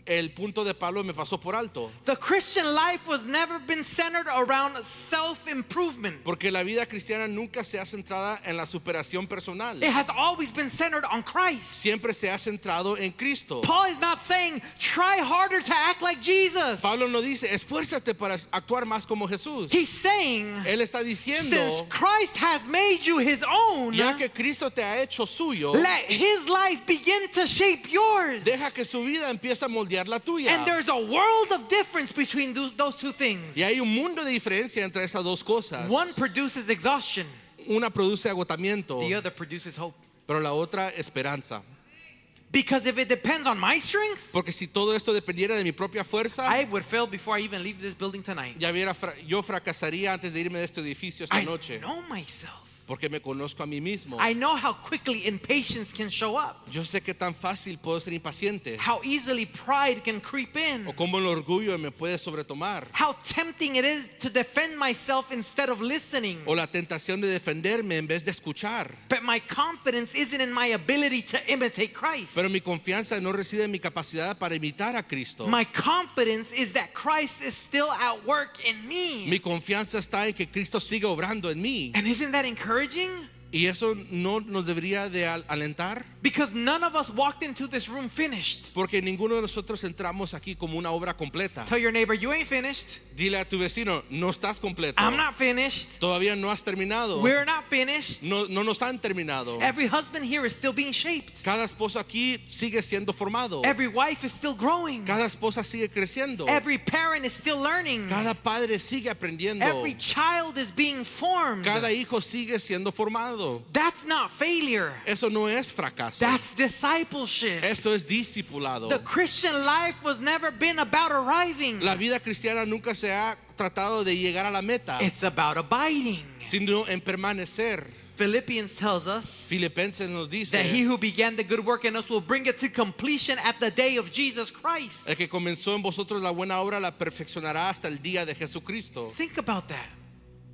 Speaker 2: el punto de Pablo me pasó por alto.
Speaker 1: The Christian life was never been centered around self-improvement.
Speaker 2: Porque la vida cristiana nunca se ha centrado en la superación personal.
Speaker 1: It has always been centered on Christ.
Speaker 2: Siempre se ha centrado en Cristo.
Speaker 1: Paul is not saying try harder to act like Jesus.
Speaker 2: Pablo no dice esfuérzate para actuar más como Jesús.
Speaker 1: He's saying
Speaker 2: Él está diciendo,
Speaker 1: since Christ has made you his own,
Speaker 2: ya que Cristo te ha hecho suyo,
Speaker 1: let his life begin to shape yours.
Speaker 2: deja que su vida empiece a moldear la tuya.
Speaker 1: And there's a world of difference between those two things.
Speaker 2: Y hay un mundo de diferencia entre esas dos cosas.
Speaker 1: One produces exhaustion,
Speaker 2: Una produce agotamiento,
Speaker 1: the other produces hope.
Speaker 2: pero la otra esperanza.
Speaker 1: Because if it depends on my strength,
Speaker 2: Porque si todo esto dependiera de mi propia fuerza,
Speaker 1: I would fail before I even leave this building tonight.
Speaker 2: yo fracasaría antes de irme de este edificio esta
Speaker 1: I
Speaker 2: noche.
Speaker 1: know myself.
Speaker 2: Porque me conozco a mí mismo.
Speaker 1: I know how quickly impatience can show up,
Speaker 2: Yo sé que tan fácil puedo ser impaciente.
Speaker 1: how easily pride can creep in,
Speaker 2: O cómo el orgullo me puede sobretomar.
Speaker 1: how tempting it is to defend myself instead of listening.
Speaker 2: O la tentación de defenderme en vez de escuchar.
Speaker 1: But my confidence isn't in my ability to imitate Christ.
Speaker 2: Pero mi confianza no reside en mi capacidad para imitar a Cristo.
Speaker 1: My confidence is that Christ is still at work in me.
Speaker 2: Mi confianza está en que Cristo sigue obrando en mí.
Speaker 1: And isn't that encouraging?
Speaker 2: Y eso no nos debería de alentar.
Speaker 1: Because none of us walked into this room finished.
Speaker 2: Porque ninguno de nosotros entramos aquí como una obra completa.
Speaker 1: Tell your neighbor, you ain't finished.
Speaker 2: Dile a tu vecino, no estás completo.
Speaker 1: I'm not finished.
Speaker 2: Todavía no has terminado.
Speaker 1: We're not finished.
Speaker 2: No nos han terminado.
Speaker 1: Every husband here is still being shaped.
Speaker 2: Cada esposo aquí sigue siendo formado.
Speaker 1: Every wife is still growing.
Speaker 2: Cada esposa sigue creciendo.
Speaker 1: Every parent is still learning.
Speaker 2: Cada padre sigue aprendiendo.
Speaker 1: Every child is being formed.
Speaker 2: Cada hijo sigue siendo formado.
Speaker 1: That's not failure.
Speaker 2: Eso no es fracaso.
Speaker 1: That's discipleship.
Speaker 2: Eso es discipulado.
Speaker 1: The Christian life was never been about arriving.
Speaker 2: La vida cristiana nunca se ha tratado de llegar a la meta,
Speaker 1: It's about abiding.
Speaker 2: sino en permanecer.
Speaker 1: Philippians tells us
Speaker 2: Filipenses nos
Speaker 1: that he
Speaker 2: dice,
Speaker 1: who began the good work in us will bring it to completion at the day of Jesus Christ.
Speaker 2: el que comenzó en vosotros la buena obra la perfeccionará hasta el día de Jesucristo.
Speaker 1: Think about that.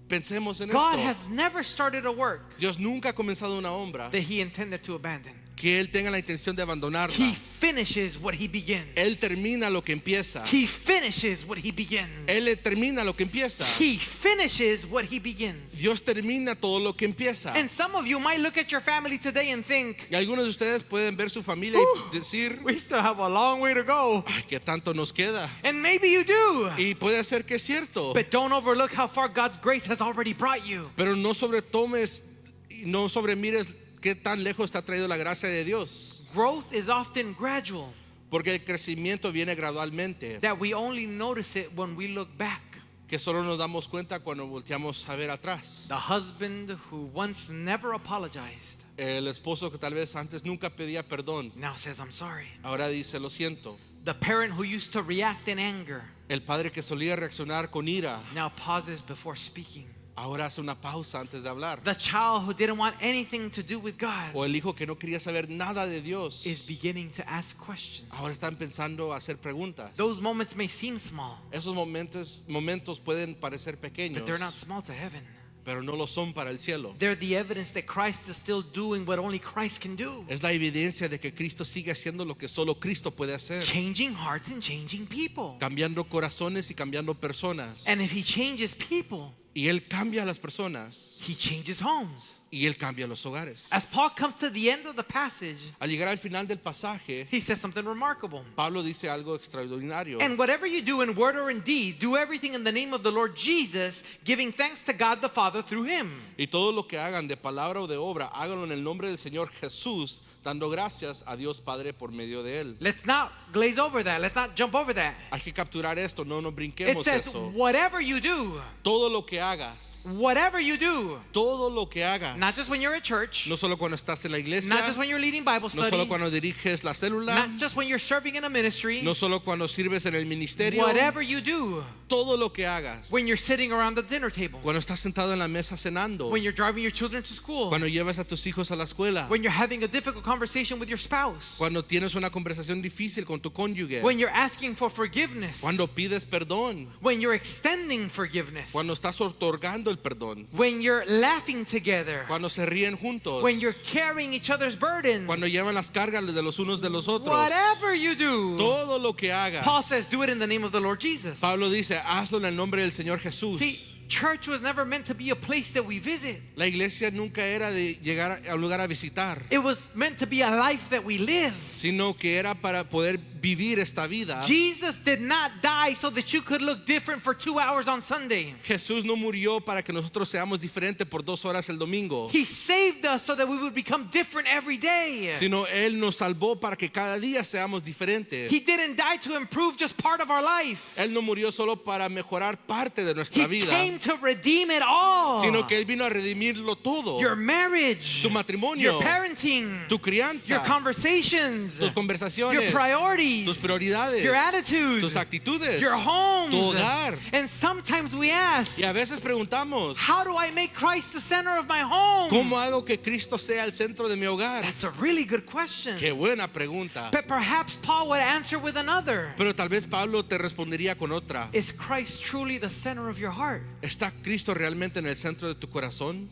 Speaker 2: Pensemos en
Speaker 1: God
Speaker 2: esto.
Speaker 1: has never started a work
Speaker 2: Dios nunca ha comenzado una obra
Speaker 1: that he intended to abandon.
Speaker 2: que Él tenga la intención de abandonarla.
Speaker 1: He finishes what he begins.
Speaker 2: Él termina lo que empieza.
Speaker 1: He finishes what he begins.
Speaker 2: Él termina lo que empieza.
Speaker 1: He finishes what he begins.
Speaker 2: Dios termina todo lo que empieza.
Speaker 1: And some of you might look at your family today and think,
Speaker 2: Y algunos de ustedes pueden ver su familia y decir,
Speaker 1: we still have a long way to go.
Speaker 2: ay, ¿qué tanto nos queda?
Speaker 1: And maybe you do.
Speaker 2: Y puede ser que es cierto.
Speaker 1: But don't overlook how far God's grace has already brought you.
Speaker 2: Pero no sobretomes y no sobremires qué tan lejos te ha traído la gracia de Dios.
Speaker 1: Growth is often gradual,
Speaker 2: Porque el crecimiento viene gradualmente.
Speaker 1: that we only notice it when we look back.
Speaker 2: Que solo nos damos cuenta cuando volteamos a ver atrás.
Speaker 1: The husband who once never apologized
Speaker 2: El esposo que tal vez antes nunca pedía perdón,
Speaker 1: now says, I'm sorry.
Speaker 2: ahora dice lo siento.
Speaker 1: The parent who used to react in anger
Speaker 2: El padre que solía reaccionar con ira,
Speaker 1: now pauses before speaking.
Speaker 2: ahora hace una pausa antes de hablar.
Speaker 1: The child who didn't want anything to do with God
Speaker 2: O el hijo que no quería saber nada de Dios,
Speaker 1: is beginning to ask questions.
Speaker 2: ahora están pensando hacer preguntas.
Speaker 1: Those moments may seem small,
Speaker 2: Esos momentos pueden parecer pequeños,
Speaker 1: but they're not small to heaven.
Speaker 2: pero no lo son para el cielo.
Speaker 1: They're the evidence that Christ is still doing what only Christ can do.
Speaker 2: Es la evidencia de que Cristo sigue haciendo lo que solo Cristo puede hacer.
Speaker 1: Changing hearts and changing people.
Speaker 2: Cambiando corazones y cambiando personas.
Speaker 1: And if he changes people,
Speaker 2: Y Él cambia a las personas.
Speaker 1: he changes homes.
Speaker 2: Y Él cambia los hogares.
Speaker 1: As Paul comes to the end of the passage,
Speaker 2: Al llegar al final del pasaje,
Speaker 1: he says something remarkable.
Speaker 2: Pablo dice algo extraordinario.
Speaker 1: And whatever you do in word or in deed, do everything in the name of the Lord Jesus, giving thanks to God the Father through him.
Speaker 2: Y todo lo que hagan de palabra o de obra, háganlo en el nombre del Señor Jesús, dando gracias a Dios Padre por medio de Él.
Speaker 1: Let's not glaze over that. Let's not jump over that.
Speaker 2: Hay que capturar esto, no nos
Speaker 1: It
Speaker 2: brinquemos
Speaker 1: says,
Speaker 2: eso.
Speaker 1: whatever you do,
Speaker 2: Todo lo que hagas,
Speaker 1: whatever you do,
Speaker 2: todo lo que hagas,
Speaker 1: not just when you're at church,
Speaker 2: no solo cuando estás en la iglesia,
Speaker 1: not just when you're leading Bible
Speaker 2: no solo
Speaker 1: study,
Speaker 2: cuando diriges la célula,
Speaker 1: not just when you're serving in a ministry,
Speaker 2: no solo cuando sirves en el ministerio,
Speaker 1: whatever you do,
Speaker 2: todo lo que hagas.
Speaker 1: when you're sitting around the dinner table,
Speaker 2: Cuando estás sentado en la mesa cenando.
Speaker 1: when you're driving your children to school,
Speaker 2: Cuando llevas a tus hijos a la escuela.
Speaker 1: when you're having a difficult conversation with your spouse,
Speaker 2: Cuando tienes una conversación difícil con tu cónyuge.
Speaker 1: when you're asking for forgiveness,
Speaker 2: Cuando pides perdón.
Speaker 1: when you're extending forgiveness,
Speaker 2: Cuando estás otorgando el perdón.
Speaker 1: when you're laughing together,
Speaker 2: Cuando se ríen juntos.
Speaker 1: when you're carrying each other's burdens,
Speaker 2: Cuando llevan las cargas de los unos de los otros.
Speaker 1: whatever you do.
Speaker 2: Todo lo que hagas.
Speaker 1: Paul says, do it in the name of the Lord Jesus.
Speaker 2: Pablo dice, hazlo en el nombre del Señor Jesús.
Speaker 1: See, church was never meant to be a place that we visit.
Speaker 2: La iglesia nunca era de llegar a un lugar a visitar,
Speaker 1: It was meant to be a life that we live.
Speaker 2: sino que era para poder vivir esta vida.
Speaker 1: Jesus did not die so that you could look different for 2 hours on Sunday.
Speaker 2: Jesús no murió para que nosotros seamos diferentes por 2 horas el domingo,
Speaker 1: He saved us so that we would become different every day.
Speaker 2: sino Él nos salvó para que cada día seamos diferentes.
Speaker 1: He didn't die to improve just part of our life.
Speaker 2: Él no murió solo para mejorar parte de nuestra
Speaker 1: He
Speaker 2: vida,
Speaker 1: came to redeem it all.
Speaker 2: sino que Él vino a redimirlo todo.
Speaker 1: Your marriage,
Speaker 2: Tu matrimonio,
Speaker 1: your parenting,
Speaker 2: tu crianza,
Speaker 1: your conversations,
Speaker 2: tus conversaciones,
Speaker 1: your priorities,
Speaker 2: tus prioridades,
Speaker 1: your attitudes,
Speaker 2: tus actitudes,
Speaker 1: your homes.
Speaker 2: tu hogar.
Speaker 1: And sometimes we ask,
Speaker 2: Y a veces preguntamos,
Speaker 1: how do I make Christ the center of my home?
Speaker 2: ¿cómo hago que Cristo sea el centro de mi hogar?
Speaker 1: That's a really good question.
Speaker 2: Qué buena pregunta.
Speaker 1: But perhaps Paul would answer with another.
Speaker 2: Pero tal vez Pablo te respondería con otra.
Speaker 1: Is Christ truly the center of your heart?
Speaker 2: ¿Está Cristo realmente en el centro de tu corazón?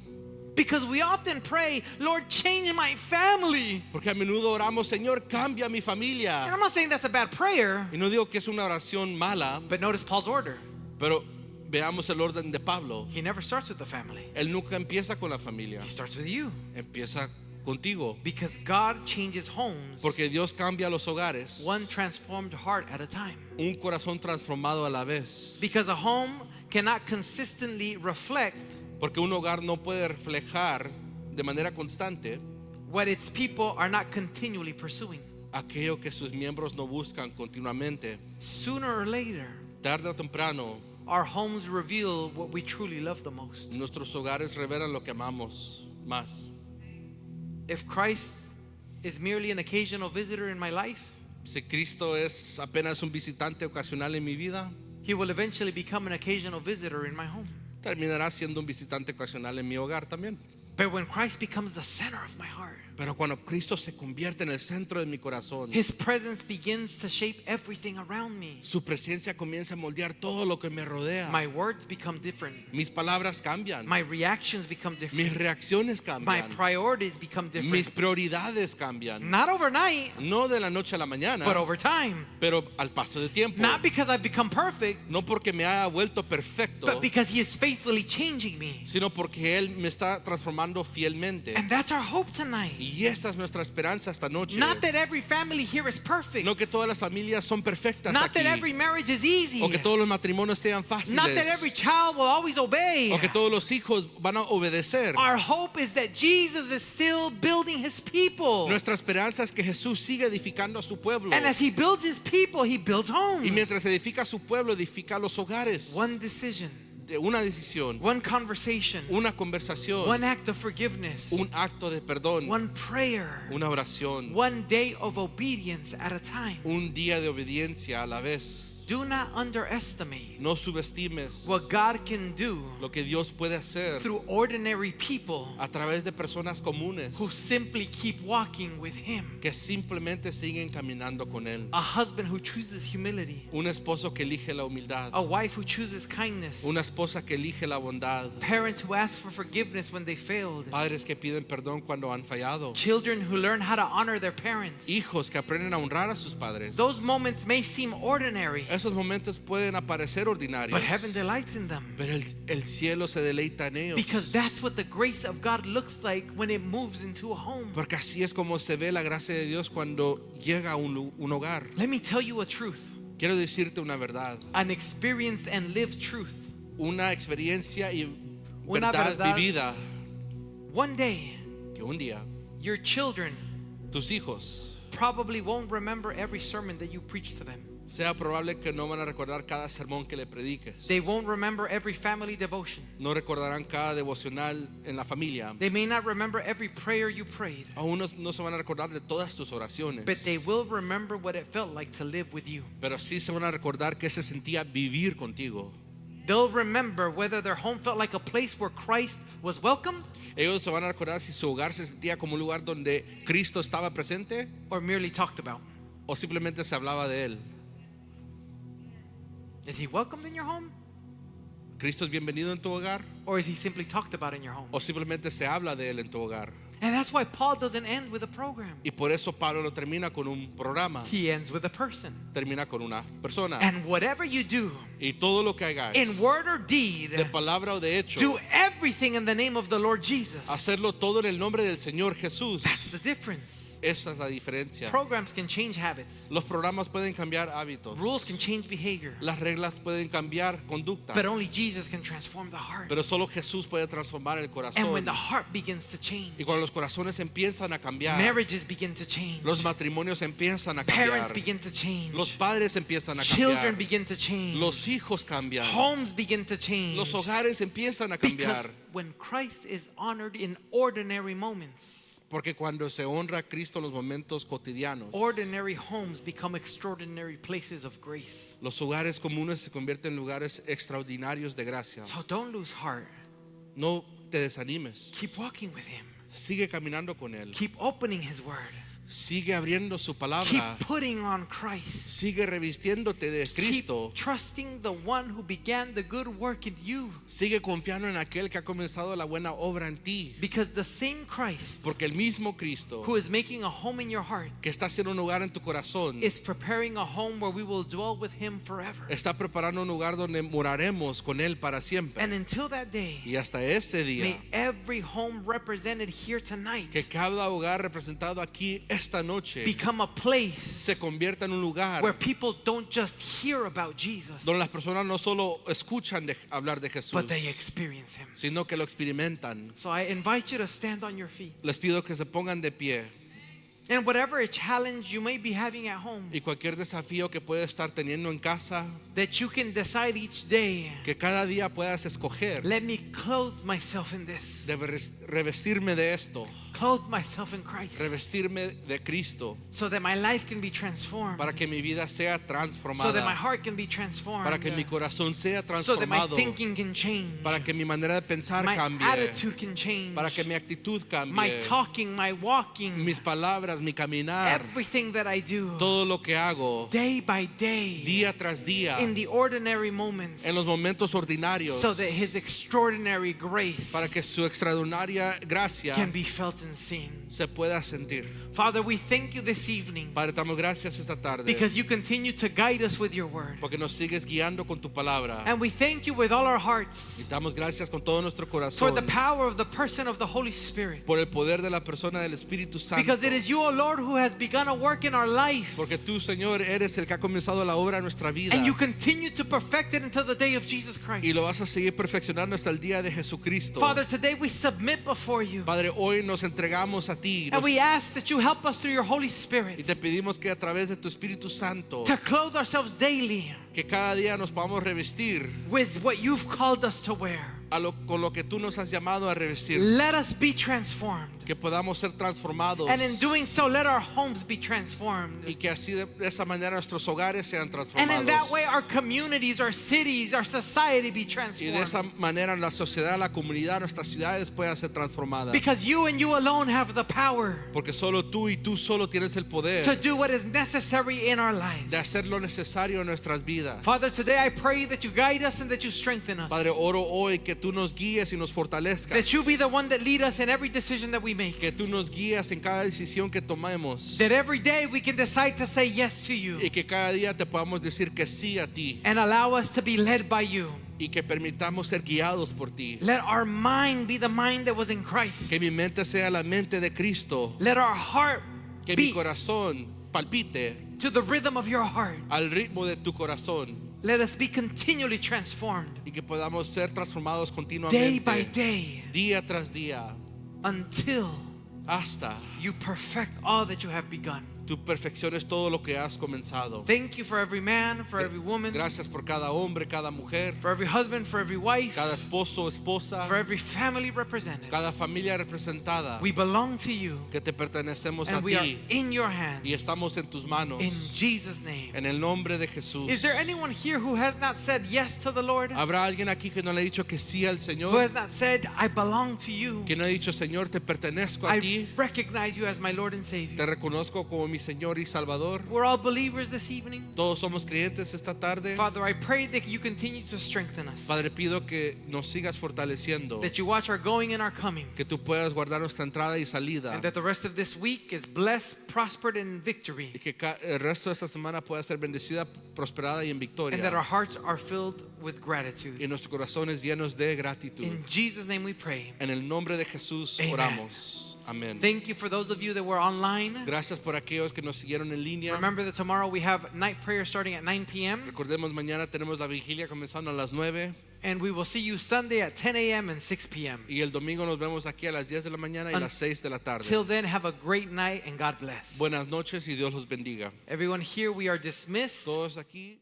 Speaker 1: Because we often pray, Lord, change my family.
Speaker 2: Porque a menudo oramos, Señor, cambia mi
Speaker 1: And
Speaker 2: familia.
Speaker 1: I'm not saying that's a bad prayer,
Speaker 2: Y no digo que es una oración mala,
Speaker 1: but notice Paul's order.
Speaker 2: pero veamos el orden de Pablo.
Speaker 1: He never starts with the family.
Speaker 2: Él nunca empieza con la familia,
Speaker 1: He starts with you.
Speaker 2: empieza contigo.
Speaker 1: Because God changes homes
Speaker 2: Porque Dios cambia los hogares,
Speaker 1: one transformed heart at a time.
Speaker 2: un corazón transformado a la vez.
Speaker 1: Because a home cannot consistently reflect
Speaker 2: Porque un hogar no puede reflejar de manera constante
Speaker 1: what its people are not continually pursuing.
Speaker 2: aquello que sus miembros no buscan continuamente.
Speaker 1: Sooner or later,
Speaker 2: Tarde o temprano,
Speaker 1: our homes reveal what we truly love the most.
Speaker 2: nuestros hogares revelan lo que amamos más.
Speaker 1: If Christ is merely an occasional visitor in my life,
Speaker 2: Si Cristo es apenas un visitante ocasional en mi vida,
Speaker 1: He will eventually become an occasional visitor in my home.
Speaker 2: terminará siendo un visitante ocasional en mi hogar también.
Speaker 1: But when Christ becomes the center of my heart,
Speaker 2: Pero cuando Cristo se convierte en el centro de mi corazón,
Speaker 1: His presence begins to shape everything around me.
Speaker 2: su presencia comienza a moldear todo lo que me rodea.
Speaker 1: My words become different.
Speaker 2: Mis palabras cambian,
Speaker 1: My reactions become
Speaker 2: mis
Speaker 1: different.
Speaker 2: reacciones
Speaker 1: My
Speaker 2: cambian,
Speaker 1: priorities become
Speaker 2: mis
Speaker 1: different.
Speaker 2: prioridades cambian.
Speaker 1: Not overnight,
Speaker 2: No de la noche a la mañana,
Speaker 1: but over time.
Speaker 2: pero al paso del tiempo.
Speaker 1: Not because I've become perfect,
Speaker 2: No porque me haya vuelto perfecto,
Speaker 1: but because He is faithfully changing me.
Speaker 2: sino porque Él me está transformando fielmente.
Speaker 1: And that's our hope tonight.
Speaker 2: Y esa es nuestra esperanza esta noche.
Speaker 1: Not that every family here is perfect.
Speaker 2: No que todas las familias son perfectas
Speaker 1: Not that
Speaker 2: aquí,
Speaker 1: every marriage is easy.
Speaker 2: o que todos los matrimonios sean
Speaker 1: Not that every
Speaker 2: fáciles,
Speaker 1: child will always obey.
Speaker 2: o que todos los hijos van a obedecer.
Speaker 1: Our hope is that Jesus is still building His people.
Speaker 2: Nuestra esperanza es que Jesús siga edificando a su pueblo.
Speaker 1: And as He builds His people, He builds homes.
Speaker 2: Y mientras edifica a su pueblo, edifica los hogares.
Speaker 1: One decision,
Speaker 2: De una decisión,
Speaker 1: one conversation,
Speaker 2: una conversación,
Speaker 1: one act of forgiveness,
Speaker 2: un acto de perdón,
Speaker 1: one prayer,
Speaker 2: una oración,
Speaker 1: one day of obedience at a time.
Speaker 2: un día de obediencia a la vez.
Speaker 1: Do not underestimate
Speaker 2: No subestimes
Speaker 1: what God can do
Speaker 2: lo que Dios puede hacer
Speaker 1: through ordinary people
Speaker 2: a través de personas comunes
Speaker 1: who simply keep walking with Him.
Speaker 2: que simplemente siguen caminando con Él.
Speaker 1: A husband who chooses humility,
Speaker 2: Un esposo que elige la humildad,
Speaker 1: a wife who chooses kindness,
Speaker 2: una esposa que elige la bondad,
Speaker 1: parents who ask for forgiveness when they failed,
Speaker 2: padres que piden perdón cuando han fallado,
Speaker 1: children who learn how to honor their parents.
Speaker 2: hijos que aprenden a honrar a sus padres.
Speaker 1: Those moments may seem ordinary,
Speaker 2: Esos momentos pueden parecer ordinarios,
Speaker 1: but heaven delights in them.
Speaker 2: pero el cielo se deleita en ellos.
Speaker 1: Because that's what the grace of God looks like when it moves into a home.
Speaker 2: Porque así es como se ve la gracia de Dios cuando llega a un hogar.
Speaker 1: Let me tell you a truth,
Speaker 2: Quiero decirte una verdad,
Speaker 1: an experienced and lived truth.
Speaker 2: una experiencia y
Speaker 1: Una
Speaker 2: verdad
Speaker 1: verdad.
Speaker 2: vivida,
Speaker 1: One day,
Speaker 2: que un día
Speaker 1: your children
Speaker 2: tus hijos
Speaker 1: probably won't remember every sermon that you preach to them.
Speaker 2: Sea probable que no van a recordar cada sermón que le prediques.
Speaker 1: They won't remember every family devotion.
Speaker 2: No recordarán cada devocional en la familia.
Speaker 1: They may not remember every prayer you prayed.
Speaker 2: Aún no se van a recordar de todas tus oraciones.
Speaker 1: But they will remember what it felt like to live with you.
Speaker 2: Pero sí se van a recordar que se sentía vivir contigo.
Speaker 1: They'll remember whether their home felt like a place where Christ was welcomed
Speaker 2: Ellos se van a recordar si su hogar se sentía como un lugar donde Cristo estaba presente
Speaker 1: or merely talked about.
Speaker 2: o simplemente se hablaba de Él.
Speaker 1: Is he welcomed in your home?
Speaker 2: ¿Cristo es bienvenido en tu hogar
Speaker 1: Or is he simply talked about in your home?
Speaker 2: o simplemente se habla de Él en tu hogar?
Speaker 1: And that's why Paul doesn't end with a program.
Speaker 2: Y por eso Pablo no termina con un programa,
Speaker 1: He ends with a person.
Speaker 2: termina con una persona.
Speaker 1: And whatever you do,
Speaker 2: Y todo lo que hagáis,
Speaker 1: in word or deed,
Speaker 2: de palabra o de hecho,
Speaker 1: do everything in the name of the Lord Jesus.
Speaker 2: hacerlo todo en el nombre del Señor Jesús.
Speaker 1: That's the difference.
Speaker 2: Esa es la diferencia.
Speaker 1: Programs can change habits.
Speaker 2: Los programas pueden cambiar hábitos.
Speaker 1: Rules can change behavior.
Speaker 2: Las reglas pueden cambiar conducta.
Speaker 1: But only Jesus can transform the heart.
Speaker 2: Pero solo Jesús puede transformar el
Speaker 1: And
Speaker 2: corazón.
Speaker 1: when the heart begins to change,
Speaker 2: Y cuando los corazones empiezan a cambiar,
Speaker 1: marriages begin to change.
Speaker 2: los matrimonios empiezan a
Speaker 1: Parents
Speaker 2: cambiar,
Speaker 1: begin to change.
Speaker 2: los padres empiezan a
Speaker 1: Children
Speaker 2: cambiar,
Speaker 1: begin to change.
Speaker 2: los hijos cambian,
Speaker 1: Homes begin to change.
Speaker 2: los hogares empiezan a
Speaker 1: Because
Speaker 2: cambiar.
Speaker 1: when Christ is honored in ordinary moments,
Speaker 2: Porque cuando se honra a Cristo en los momentos cotidianos,
Speaker 1: ordinary homes become extraordinary places of grace.
Speaker 2: los hogares comunes se convierten en lugares extraordinarios de gracia.
Speaker 1: So don't lose heart.
Speaker 2: No te desanimes.
Speaker 1: Keep walking with him.
Speaker 2: Sigue caminando con Él.
Speaker 1: Keep opening his word.
Speaker 2: Sigue abriendo su
Speaker 1: Keep
Speaker 2: palabra.
Speaker 1: putting on Christ.
Speaker 2: Sigue revistiéndote de Cristo.
Speaker 1: Keep trusting the one who began the good work in you.
Speaker 2: Sigue confiando en aquel que ha comenzado la buena obra en ti.
Speaker 1: Because the same Christ
Speaker 2: Porque el mismo Cristo
Speaker 1: who is making a home in your heart
Speaker 2: que está haciendo un lugar en tu corazón
Speaker 1: is preparing a home where we will dwell with him forever.
Speaker 2: está preparando un lugar donde moraremos con Él para siempre.
Speaker 1: And until that day,
Speaker 2: Y hasta ese
Speaker 1: may
Speaker 2: día,
Speaker 1: every home represented here tonight
Speaker 2: que cada hogar representado aquí esta noche
Speaker 1: become a place
Speaker 2: se convierta en un lugar
Speaker 1: where people don't just hear about Jesus,
Speaker 2: donde las personas no solo escuchan hablar de Jesús,
Speaker 1: but they experience him.
Speaker 2: sino que lo experimentan.
Speaker 1: So I invite you to stand on your feet.
Speaker 2: Les pido que se pongan de pie.
Speaker 1: And whatever a challenge you may be having at home,
Speaker 2: Y cualquier desafío que puedas estar teniendo en casa,
Speaker 1: that you can decide each day,
Speaker 2: que cada día puedas escoger
Speaker 1: let me clothe myself in this.
Speaker 2: de revestirme de esto,
Speaker 1: Clothe myself in Christ
Speaker 2: revestirme de Cristo,
Speaker 1: so that my life can be transformed,
Speaker 2: para que mi vida sea
Speaker 1: so that my
Speaker 2: transformada,
Speaker 1: heart can be transformed,
Speaker 2: para que mi corazón sea
Speaker 1: so that my
Speaker 2: transformado,
Speaker 1: thinking can change,
Speaker 2: para que mi manera de pensar
Speaker 1: my
Speaker 2: cambie,
Speaker 1: attitude can change,
Speaker 2: para que mi actitud
Speaker 1: my
Speaker 2: cambie,
Speaker 1: talking, my walking,
Speaker 2: mis palabras, mi caminar,
Speaker 1: everything that I do,
Speaker 2: todo lo que hago,
Speaker 1: day by day,
Speaker 2: día tras día,
Speaker 1: in the ordinary moments,
Speaker 2: en los momentos ordinarios,
Speaker 1: so that his extraordinary grace
Speaker 2: para que su extraordinaria gracia
Speaker 1: can be felt and seen.
Speaker 2: se pueda sentir.
Speaker 1: Father, we thank you this evening
Speaker 2: Padre, te damos gracias esta tarde
Speaker 1: because you continue to guide us with your word.
Speaker 2: porque nos sigues guiando con tu palabra.
Speaker 1: And we thank you with all our hearts
Speaker 2: Y te damos gracias con todo nuestro
Speaker 1: for
Speaker 2: corazón
Speaker 1: the power of the person of the Holy Spirit.
Speaker 2: por el poder de la persona del Espíritu Santo.
Speaker 1: Because it is you, O Lord, who has begun a work in our life.
Speaker 2: Porque tú, Señor, eres el que ha comenzado la obra en nuestra vida.
Speaker 1: And you continue to perfect it until the day of Jesus Christ.
Speaker 2: Y lo vas a seguir perfeccionando hasta el día de Jesucristo.
Speaker 1: Father, today we submit before you.
Speaker 2: Padre, hoy nos entregamos a ti.
Speaker 1: And we ask that you help us through your Holy
Speaker 2: Y
Speaker 1: Spirit
Speaker 2: te pedimos que a través de tu Espíritu Santo,
Speaker 1: to clothe ourselves daily
Speaker 2: que cada día nos podamos revestir
Speaker 1: with what you've called us to wear.
Speaker 2: con lo que tú nos has llamado a revestir.
Speaker 1: Let us be transformed.
Speaker 2: Que podamos ser transformados.
Speaker 1: And in doing so, let our homes be transformed.
Speaker 2: Y que así de esa manera nuestros hogares sean
Speaker 1: And
Speaker 2: transformados.
Speaker 1: in that way, our communities, our cities, our society be
Speaker 2: Y de
Speaker 1: transformed.
Speaker 2: esa manera la sociedad, la comunidad, nuestras ciudades puedan ser transformadas.
Speaker 1: Because you and you alone have the power
Speaker 2: Porque solo tú y tú solo tienes el
Speaker 1: to
Speaker 2: poder
Speaker 1: do what is necessary in our lives.
Speaker 2: de hacer lo necesario en nuestras vidas.
Speaker 1: Father, today I pray that you guide us and that you strengthen us.
Speaker 2: Padre, oro hoy que tú nos guíes y nos fortalezcas.
Speaker 1: That you be the one that lead us in every decision that we make.
Speaker 2: Que tú nos guías en cada decisión que tomemos.
Speaker 1: That every day we can decide to say yes to you
Speaker 2: Y que cada día te podamos decir que sí a ti.
Speaker 1: and allow us to be led by you.
Speaker 2: Y que permitamos ser guiados por ti.
Speaker 1: Let our mind be the mind that was in Christ.
Speaker 2: Que mi mente sea la mente de Cristo.
Speaker 1: Let our heart
Speaker 2: Que mi
Speaker 1: beat
Speaker 2: corazón palpite
Speaker 1: to the rhythm of your heart.
Speaker 2: al ritmo de tu corazón.
Speaker 1: Let us be continually transformed
Speaker 2: Y que podamos ser transformados
Speaker 1: day
Speaker 2: continuamente.
Speaker 1: by day
Speaker 2: Día tras día.
Speaker 1: until
Speaker 2: Hasta
Speaker 1: you perfect all that you have begun.
Speaker 2: Tú perfecciones todo lo que has comenzado.
Speaker 1: Thank you for every man, for every woman,
Speaker 2: Gracias por cada hombre, cada mujer,
Speaker 1: for every husband, for every wife,
Speaker 2: cada esposo, esposa,
Speaker 1: for every family represented.
Speaker 2: cada familia representada,
Speaker 1: We belong to you,
Speaker 2: que te pertenecemos a
Speaker 1: and we are
Speaker 2: ti
Speaker 1: in your hands.
Speaker 2: y estamos en tus manos.
Speaker 1: In Jesus' name.
Speaker 2: En el nombre de Jesús.
Speaker 1: Is there anyone here who has not said yes to the Lord?
Speaker 2: ¿Habrá alguien aquí que no le ha dicho que sí al
Speaker 1: Who
Speaker 2: Señor?
Speaker 1: has not said, I belong to you?
Speaker 2: Que no ha dicho, Señor, te pertenezco a
Speaker 1: I
Speaker 2: ti.
Speaker 1: recognize you as my Lord and
Speaker 2: Te
Speaker 1: Savior.
Speaker 2: reconozco como mi Señor y Salvador.
Speaker 1: We're all believers this evening.
Speaker 2: Todos somos creyentes esta tarde.
Speaker 1: Father, I pray that you continue to strengthen us,
Speaker 2: Padre, pido que nos sigas fortaleciendo.
Speaker 1: that you watch our going and our coming,
Speaker 2: Que tú puedas guardar nuestra entrada y salida.
Speaker 1: and that the rest of this week is blessed, prospered, and in victory,
Speaker 2: Y que el resto de esta semana pueda ser bendecida, prosperada y en
Speaker 1: and that our
Speaker 2: victoria.
Speaker 1: hearts are filled with gratitude.
Speaker 2: Y nuestros corazones llenos de gratitud.
Speaker 1: In Jesus' name we pray.
Speaker 2: En el nombre de Jesús
Speaker 1: Amen.
Speaker 2: oramos. Amén.
Speaker 1: Thank you for those of you that were online.
Speaker 2: Gracias por aquellos que nos siguieron en línea.
Speaker 1: Remember that tomorrow we have night prayer starting at 9 p.m.
Speaker 2: Recordemos, mañana tenemos la vigilia comenzando a las 9
Speaker 1: and we will see you Sunday at 10 a.m. and 6 p.m.
Speaker 2: y el domingo nos vemos aquí a las 10 de la mañana y las 6 de la tarde.
Speaker 1: Till then, have a great night and God bless.
Speaker 2: Buenas noches y Dios los bendiga.
Speaker 1: Everyone here, we are dismissed.
Speaker 2: Todos aquí.